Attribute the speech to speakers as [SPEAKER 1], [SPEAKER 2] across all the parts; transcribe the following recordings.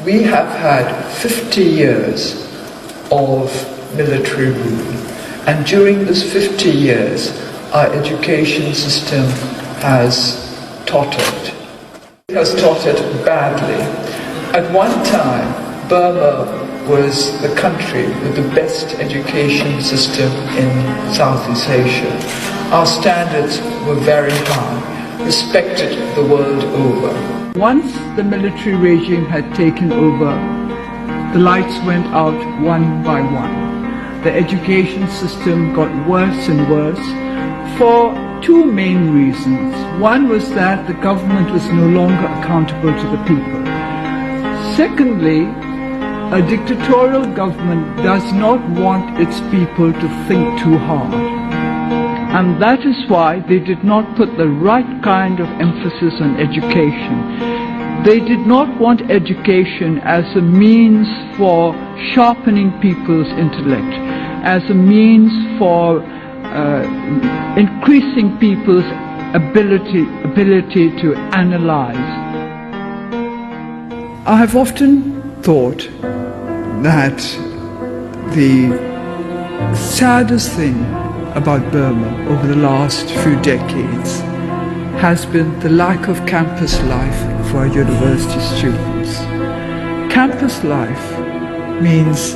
[SPEAKER 1] We have had 50 years of military rule, and during this 50 years our education system has tottered. It has tottered badly. At one time, Burma was the country with the best education system in Southeast Asia. Our standards were very high, respected the world over.
[SPEAKER 2] Once the military regime had taken over, the lights went out one by one. The education system got worse and worse for two main reasons. One was that the government was no longer accountable to the people. Secondly, a dictatorial government does not want its people to think too hard. And that is why they did not put the right kind of emphasis on education. They did not want education as a means for sharpening people's intellect, as a means for increasing people's ability to analyze. I have often thought that the saddest thing about Burma over the last few decades has been the lack of campus life for our university students. Campus life means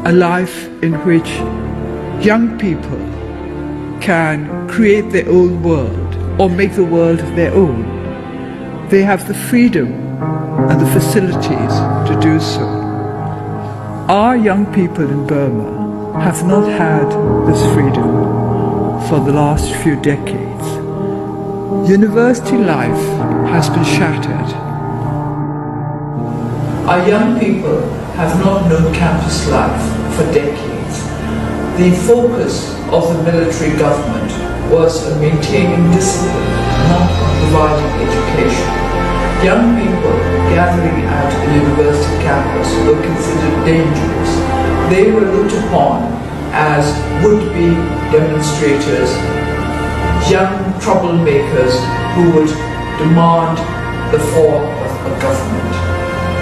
[SPEAKER 2] a life in which young people can create their own world or make the world their own. They have the freedom and the facilities to do so. Our young people in Burma have not had this freedom for the last few decades. University life has been shattered. Our young people have not known campus life for decades. The focus of the military government was on maintaining discipline, not on providing education. Young people gathering at a university campus were considered dangerous. They were looked upon as would-be demonstrators, young troublemakers who would demand the fall of a government.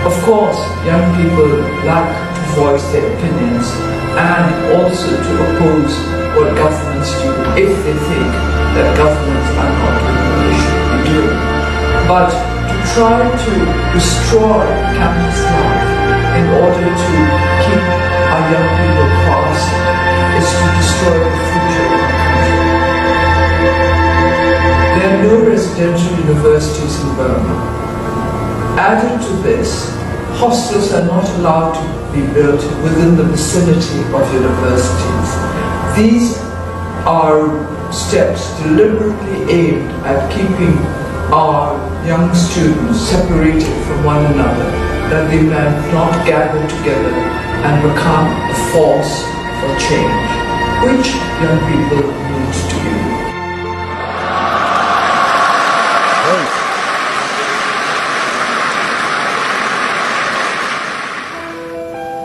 [SPEAKER 2] Of course, young people like to voice their opinions and also to oppose what governments do if they think that governments are not doing what they should be doing. But to try to destroy campus life in order to keep our young people fast is to destroy the future of the country. There are no residential universities in Burma. Added to this, hostels are not allowed to be built within the vicinity of universities. These are steps deliberately aimed at keeping our young students separated from one another, that they may not gather together and become a force for change, which young people need to be.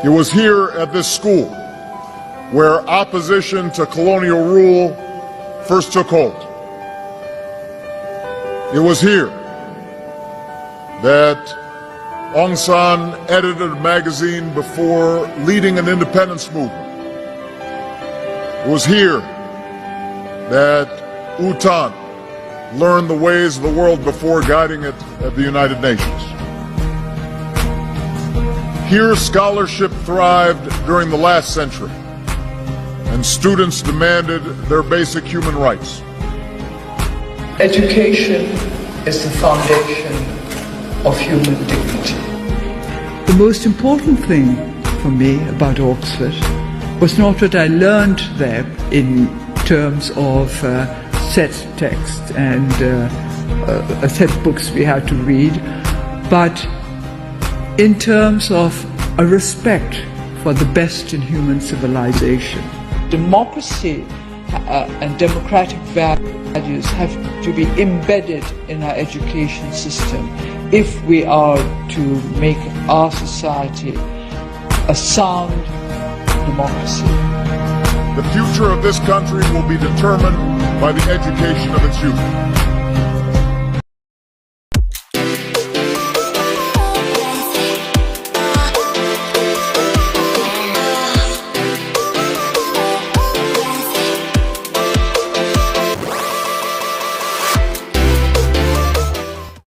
[SPEAKER 3] It was here at this school where opposition to colonial rule first took hold. It was here that Aung San edited a magazine before leading an independence movement. It was here that U Thant learned the ways of the world before guiding it at the United Nations. Here, scholarship thrived during the last century, and students demanded their basic human rights.
[SPEAKER 1] Education is the foundation of human dignity.
[SPEAKER 2] The most important thing for me about Oxford was not what I learned there in terms of set text and a set of books we had to read, but in terms of a respect for the best in human civilization. Democracy and democratic values
[SPEAKER 1] values have to be embedded in our education system if we are to make our society a sound democracy.
[SPEAKER 3] The future of this country will be determined by the education of its youth.